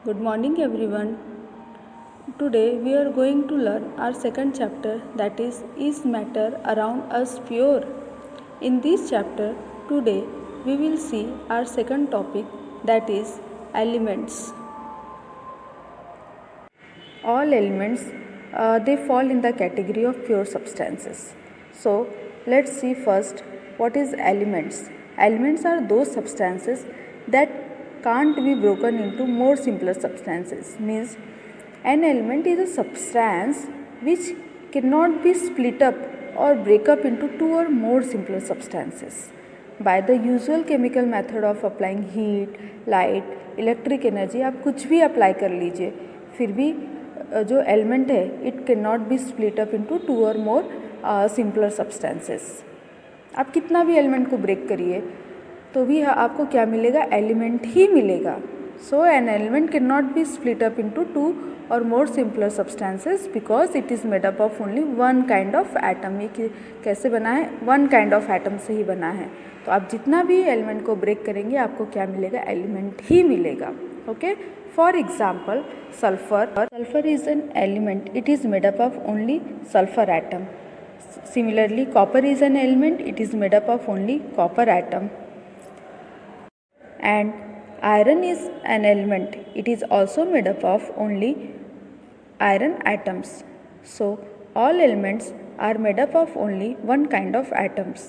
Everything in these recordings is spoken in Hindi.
Good morning, everyone. Today we are going to learn our second chapter, that is matter around us pure? In this chapter, today we will see our second topic, that is elements. All elements they fall in the category of pure substances. So let's see first what is elements. Elements are those substances that can't be broken into more simpler substances. Means an element is a substance which cannot be split up or break up into two or more simpler substances. By the usual chemical method of applying heat, light, electric energy, आप कुछ भी अप्लाई कर लीजिए, फिर भी जो एलिमेंट है it can not be split up into two और मोर सिंपलर सब्सटेंसेस. आप कितना भी एलिमेंट को ब्रेक करिए तो भी आपको क्या मिलेगा, एलिमेंट ही मिलेगा. So an element can not be split up into two और more simpler substances because it is made up of only one kind of atom. ये कैसे बना है, वन काइंड ऑफ एटम से ही बना है. तो आप जितना भी एलिमेंट को ब्रेक करेंगे आपको क्या मिलेगा, एलिमेंट ही मिलेगा. Okay, for example sulphur. Sulphur is an element, it is made up of only sulphur atom. Similarly, copper is an element, it is made up of only copper atom. And iron is an element, it is also made up of only iron atoms. So all elements are made up of only one kind of atoms.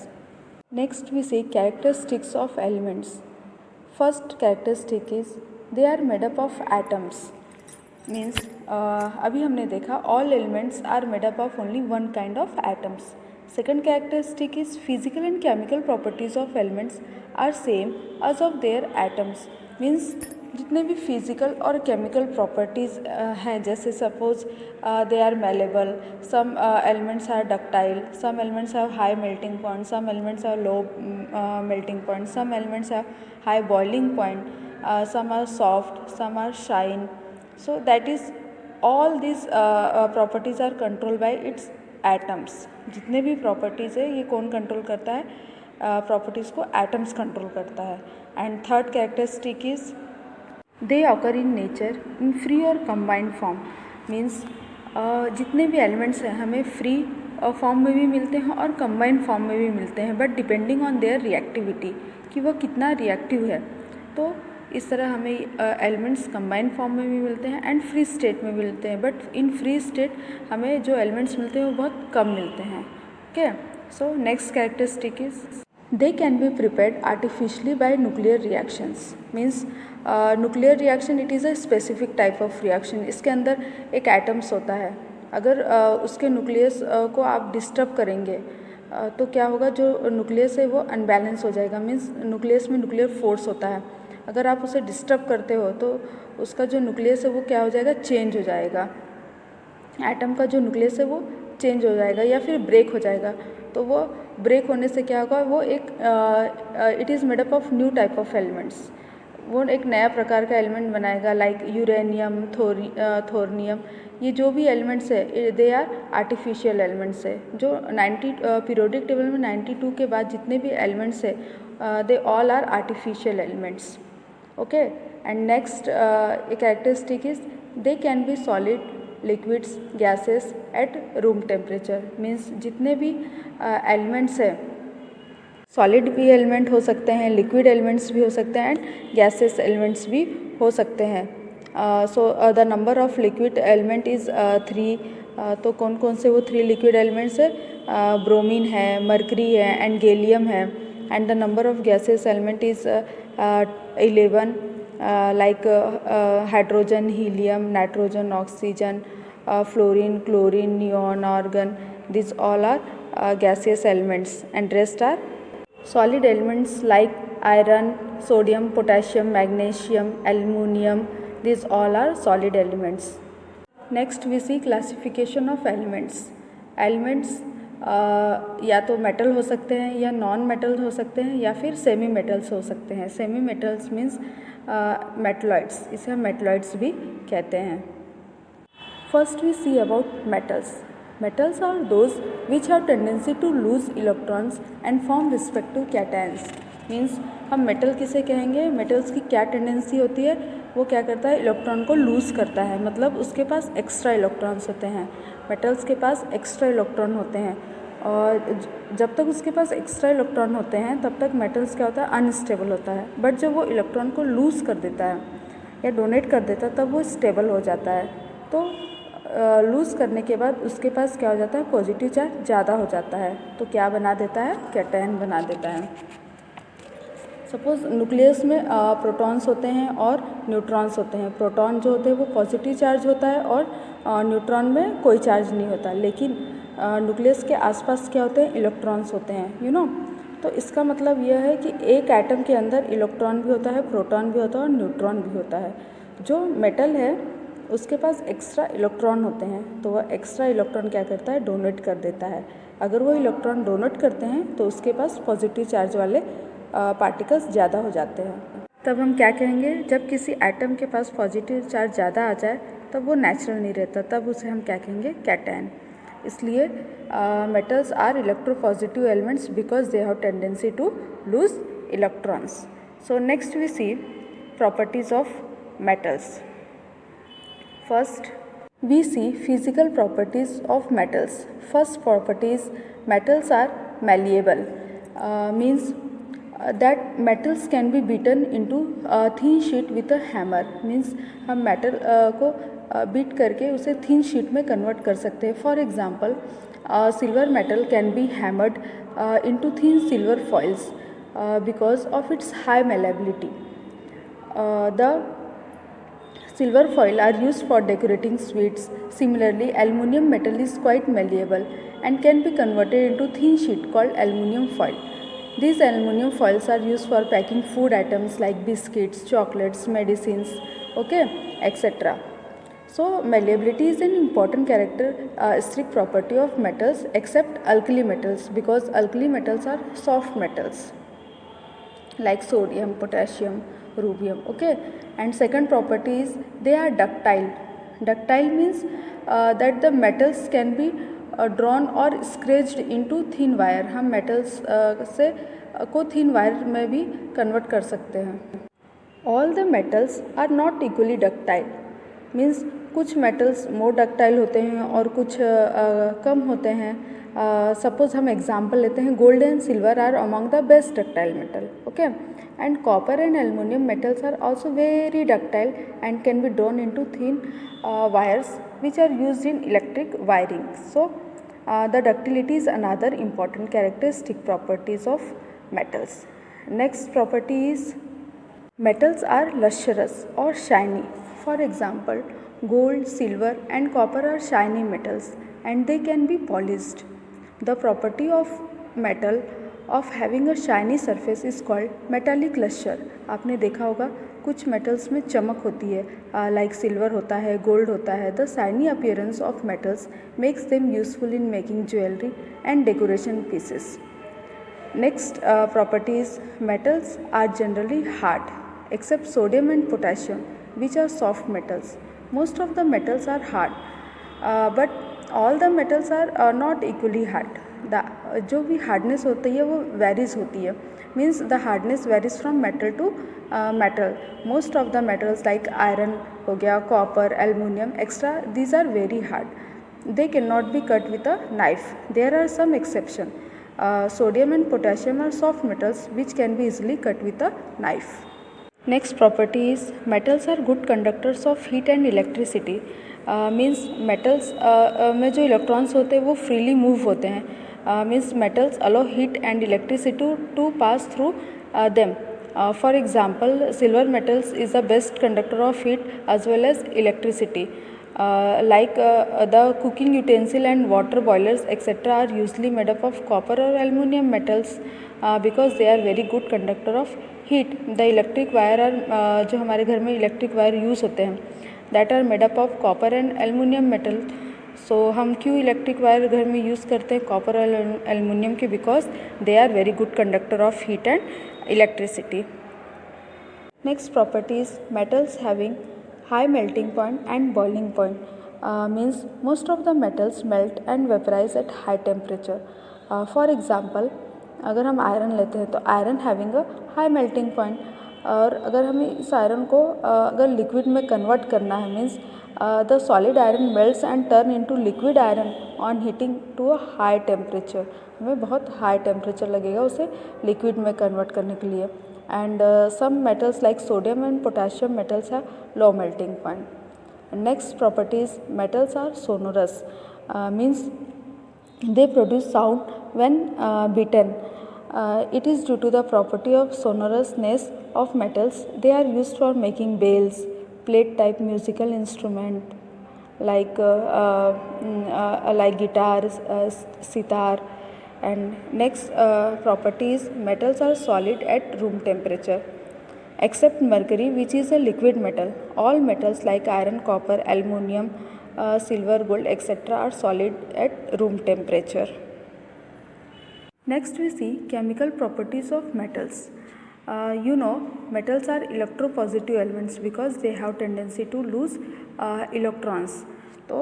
Next we see characteristics of elements. First characteristic is they are made up of atoms. Means अभी हमने देखा all elements are made up of only one kind of atoms. Second characteristic is physical and chemical properties of elements are same as of their atoms. Means जितने भी फिजिकल और केमिकल प्रॉपर्टीज़ हैं, जैसे suppose they are malleable, some elements are ductile, some elements have high melting point, some elements have low melting point, some elements have high boiling point, some are soft, some are shine. So that is all these properties are controlled by its atoms. जितने भी properties है ये कौन कंट्रोल करता है, properties को atoms कंट्रोल करता है. And third characteristic is they occur in nature in free or combined form. Means जितने भी elements हैं हमें free फॉर्म में भी मिलते हैं और combined फॉर्म में भी मिलते हैं, but depending on their reactivity कि वो कितना रिएक्टिव है. तो इस तरह हमें एलिमेंट्स कंबाइन फॉर्म में भी मिलते हैं एंड फ्री स्टेट में भी मिलते हैं, बट इन फ्री स्टेट हमें जो एलिमेंट्स मिलते हैं वो बहुत कम मिलते हैं. Okay, so next characteristic is they can be prepared artificially bye nuclear reactions. Means nuclear reaction it is a specific type of reaction. इसके अंदर एक एटम्स होता है, अगर उसके न्यूक्लियस को आप डिस्टर्ब करेंगे तो क्या होगा, जो न्यूक्लियस है वो अनबैलेंस हो जाएगा. मीन्स न्यूक्लियस में न्यूक्लियर फोर्स होता है, अगर आप उसे डिस्टर्ब करते हो तो उसका जो न्यूक्लियस है वो क्या हो जाएगा, चेंज हो जाएगा. एटम का जो न्यूक्लियस है वो चेंज हो जाएगा या फिर ब्रेक हो जाएगा. तो वो ब्रेक होने से क्या होगा, वो एक it is made up of new type of elements. वो एक नया प्रकार का एलिमेंट बनाएगा, लाइक यूरेनियम, थोर्नियम. ये जो भी एलिमेंट्स है दे आर आर्टिफिशियल एलिमेंट्स है. जो 90 पीरियोडिक टेबल में 92 के बाद जितने भी एलिमेंट्स है they all are artificial elements. Okay, and next characteristic is they can be solid, liquids, gases at room temperature. Means जितने भी एलिमेंट्स हैं, सॉलिड भी एलिमेंट हो सकते हैं, लिक्विड एलिमेंट्स भी हो सकते हैं एंड गैसेस एलिमेंट्स भी हो सकते हैं. So the number of liquid element is 3. तो कौन कौन से वो 3 लिक्विड एलिमेंट्स है, ब्रोमीन है, मरकरी है एंड गैलियम है. And the number of gases element is 11, like hydrogen, helium, nitrogen, oxygen, fluorine, chlorine, neon, argon. These all are gaseous elements and rest are solid elements like iron, sodium, potassium, magnesium, aluminium. These all are solid elements. Next we see classification of elements. Elements या तो मेटल हो सकते हैं या नॉन मेटल हो सकते हैं या फिर सेमी मेटल्स हो सकते हैं. सेमी मेटल्स मीन्स मेटलॉइड्स, इसे हम मेटलॉइड्स भी कहते हैं. First we see about metals. Metals are those which have tendency to lose electrons and form respective cations. Means हम मेटल किसे कहेंगे, मेटल्स की क्या टेंडेंसी होती है, वो क्या करता है, इलेक्ट्रॉन को लूज़ करता है, मतलब उसके पास एक्स्ट्रा इलेक्ट्रॉन्स होते हैं। मेटल्स के पास एक्स्ट्रा इलेक्ट्रॉन होते हैं, और जब तक उसके पास एक्स्ट्रा इलेक्ट्रॉन होते हैं तब तक मेटल्स क्या होता है, अनस्टेबल होता है। बट जब वो इलेक्ट्रॉन को लूज़ कर देता है या डोनेट कर देता है तब वो स्टेबल हो जाता है। तो लूज़ करने के बाद उसके पास क्या हो जाता है, पॉजिटिव चार्ज ज़्यादा हो जाता है, तो क्या बना देता है, कैटायन बना देता है। सपोज़ न्यूक्लियस में प्रोटॉन्स होते हैं और न्यूट्रॉन्स होते हैं। प्रोटॉन जो होते हैं वो पॉजिटिव चार्ज होता है और न्यूट्रॉन में कोई चार्ज नहीं होता, लेकिन न्यूक्लियस के आसपास क्या होते हैं, इलेक्ट्रॉन्स होते हैं, तो इसका मतलब यह है कि एक एटम के अंदर इलेक्ट्रॉन भी होता है, प्रोटॉन भी होता है और न्यूट्रॉन भी होता है। जो मेटल है उसके पास एक्स्ट्रा इलेक्ट्रॉन होते हैं, तो वह एक्स्ट्रा इलेक्ट्रॉन क्या करता है, डोनेट कर देता है। अगर वो इलेक्ट्रॉन डोनेट करते हैं तो उसके पास पॉजिटिव चार्ज वाले पार्टिकल्स ज़्यादा हो जाते हैं। तब हम क्या कहेंगे, जब किसी एटम के पास पॉजिटिव चार्ज ज़्यादा आ जाए तब वो नेचुरल नहीं रहता, तब उसे हम क्या कहेंगे, कैटायन। इसलिए metals are electropositive elements because they have tendency to lose electrons. So next we see properties of metals. First, we see physical properties of metals. First property is metals are malleable. Means that metals can be beaten into a thin sheet with a hammer. Means हम metal को बीट करके उसे thin sheet में convert कर सकते हैं. For example, silver metal can be hammered into thin silver foils because of its high malleability. The silver foil are used for decorating sweets. Similarly, aluminium metal is quite malleable and can be converted into thin sheet called aluminium foil. These aluminium foils are used for packing food items like biscuits, chocolates, medicines, etc. So, malleability is an important characteristic property of metals except alkali metals, because alkali metals are soft metals like sodium, potassium, rubium. And second property is they are ductile. Ductile means that the metals can be drawn or scratched into thin wire. हम metals से को thin wire में भी convert कर सकते हैं. All the metals are not equally ductile. Means कुछ metals more ductile होते हैं और कुछ कम होते हैं. Suppose हम example लेते हैं, gold and silver are among the best ductile metal. And copper and aluminum metals are also very ductile and can be drawn into thin wires which are used in electric wiring. So the ductility is another important characteristic properties of metals. Next property is metals are lustrous or shiny. For example, gold, silver and copper are shiny metals and they can be polished. The property of metal of having a shiny surface is called metallic luster. आपने देखा होगा कुछ metals में चमक होती है, like silver होता है, gold होता है. The shiny appearance of metals makes them useful in making jewelry and decoration pieces. Next property is metals are generally hard except sodium and potassium, which are soft metals. Most of the metals are hard, but all the metals are not equally hard. जो भी हार्डनेस होती है वो वेरीज होती है. Means the hardness varies from metal to metal. Most of the metals like iron हो गया, copper, aluminium extra, these are very hard. They can not be cut with a knife. There are some exception. Sodium and potassium are soft metals which can be easily cut with a knife. Next property is metals are good conductors of heat and electricity. Means metals में जो इलेक्ट्रॉन्स होते हैं वो फ्रीली मूव होते हैं. Means metals allow heat and electricity to pass through them. For example, silver metals is the best conductor of heat as well as electricity. Like the cooking utensil and water boilers etc. are usually made up of copper or aluminium metals because they are very good conductor of heat. The electric wire are जो हमारे घर में electric wire use होते हैं that are made up of copper and aluminium metal. सो हम क्यों इलेक्ट्रिक वायर घर में यूज़ करते हैं कॉपर और एल्युमिनियम के, because they are very good conductor of heat and electricity. Next properties metals having high melting point and boiling point. Means most of the metals melt and vaporise at high temperature. For example अगर हम आयरन लेते हैं तो iron having a high melting point. और अगर हमें इस आयरन को अगर लिक्विड में कन्वर्ट करना है means the solid iron melts and turn into liquid iron on heating to a high temperature. हमें बहुत हाई टेम्परेचर लगेगा उसे लिक्विड में कन्वर्ट करने के लिए। And some metals like sodium and potassium metals have low melting point. Next properties, metals are sonorous, means they produce sound when beaten. It is due to the property of sonorousness of metals. They are used for making bells, plate type musical instrument like guitars, sitar. And next property is metals are solid at room temperature. Except mercury, which is a liquid metal, all metals like iron, copper, aluminum, silver, gold, etc. are solid at room temperature. Next we see chemical properties of metals. Metals are electropositive elements because they have tendency to lose electrons. तो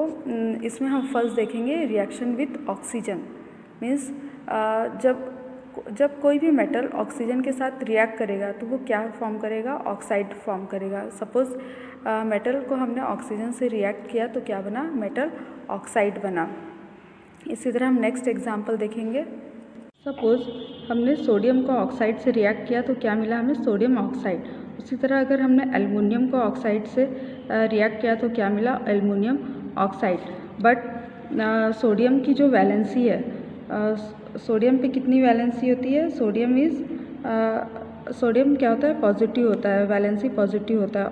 इसमें हम फर्स्ट देखेंगे रिएक्शन विथ ऑक्सीजन। मीन्स जब कोई भी मेटल ऑक्सीजन के साथ रिएक्ट करेगा तो वो क्या फॉर्म करेगा, ऑक्साइड फॉर्म करेगा। सपोज़ मेटल को हमने ऑक्सीजन से रिएक्ट किया तो क्या बना, मेटल ऑक्साइड बना। इसी तरह हम नेक्स्ट एग्जांपल देखेंगे। सपोज़ हमने सोडियम को ऑक्साइड से रिएक्ट किया तो क्या मिला हमें, सोडियम ऑक्साइड। उसी तरह अगर हमने एल्युमिनियम को ऑक्साइड से रिएक्ट किया तो क्या मिला, एल्युमिनियम ऑक्साइड। बट सोडियम की जो वैलेंसी है, सोडियम पे कितनी वैलेंसी होती है, सोडियम क्या होता है, पॉजिटिव होता है, वैलेंसी पॉजिटिव होता है।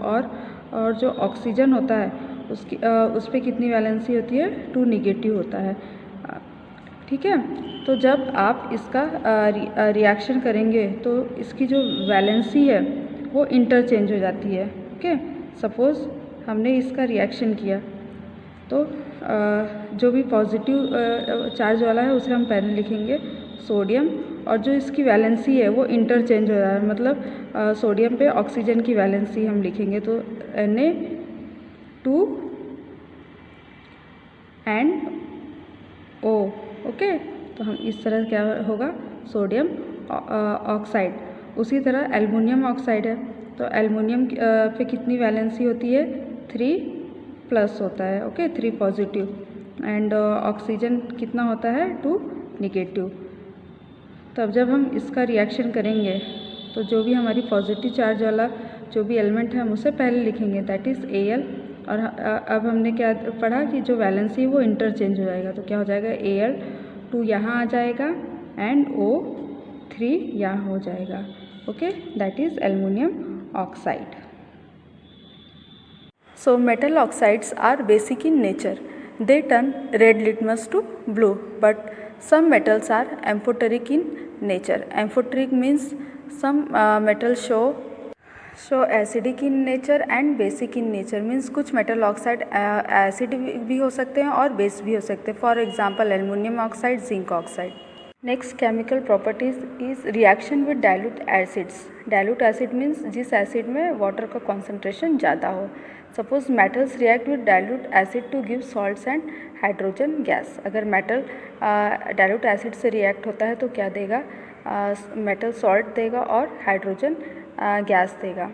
और जो ऑक्सीजन होता है उस पे कितनी वैलेंसी होती है, 2 निगेटिव होता है। ठीक है, तो जब आप इसका रिएक्शन करेंगे तो इसकी जो वैलेंसी है वो इंटरचेंज हो जाती है। ओके, सपोज़ हमने इसका रिएक्शन किया तो जो भी पॉजिटिव चार्ज वाला है उसे हम पहले लिखेंगे सोडियम, और जो इसकी वैलेंसी है वो इंटरचेंज हो रहा है, मतलब सोडियम पे ऑक्सीजन की वैलेंसी हम लिखेंगे तो Na2 एंड O। ओके, तो हम इस तरह क्या होगा, सोडियम ऑक्साइड। उसी तरह एल्युमिनियम ऑक्साइड है तो एल्युमिनियम पे कितनी वैलेंसी होती है, 3+ होता है। Okay, 3 positive. एंड ऑक्सीजन कितना होता है, 2 निगेटिव। तब जब हम इसका रिएक्शन करेंगे तो जो भी हमारी पॉजिटिव चार्ज वाला जो भी एलिमेंट है हम उसे पहले लिखेंगे, दैट इज़ Al। और अब हमने क्या पढ़ा कि जो वैलेंसी है वो इंटरचेंज हो जाएगा तो क्या हो जाएगा, Al2 यहाँ आ जाएगा एंड O3 यहाँ हो जाएगा। Okay, that is aluminium oxide. So metal oxides are basic in nature. They turn red litmus to blue, but some metals are amphoteric in nature. Amphoteric means some metals show acidic in nature and basic in nature. Means कुछ metal oxide acid भी हो सकते हैं और base भी हो सकते हैं. For example, aluminum oxide, zinc oxide. Next chemical properties is reaction with dilute acids. Dilute acid means जिस acid में water का concentration ज़्यादा हो. Suppose metals react with dilute acid to give salts and hydrogen gas. अगर metal dilute acid से react होता है तो क्या देगा, metal salt देगा और hydrogen gas देगा.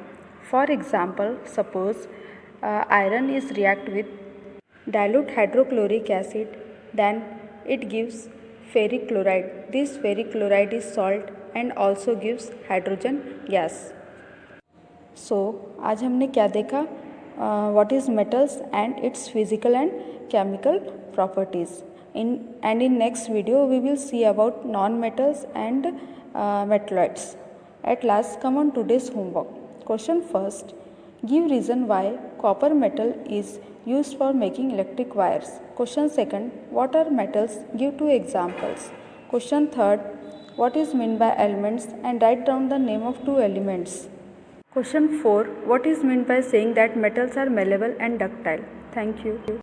For example, suppose iron is react with dilute hydrochloric acid, then it gives ferric chloride. This ferric chloride is salt and also gives hydrogen gas. So आज हमने क्या देखा, what is metals and its physical and chemical properties. In next video we will see about non-metals and metalloids. At last, come on today's homework. Question first, give reason why copper metal is used for making electric wires. Question second, what are metals? Give 2 examples. Question third, what is meant by elements and write down the name of 2 elements. Question 4, what is meant by saying that metals are malleable and ductile? Thank you.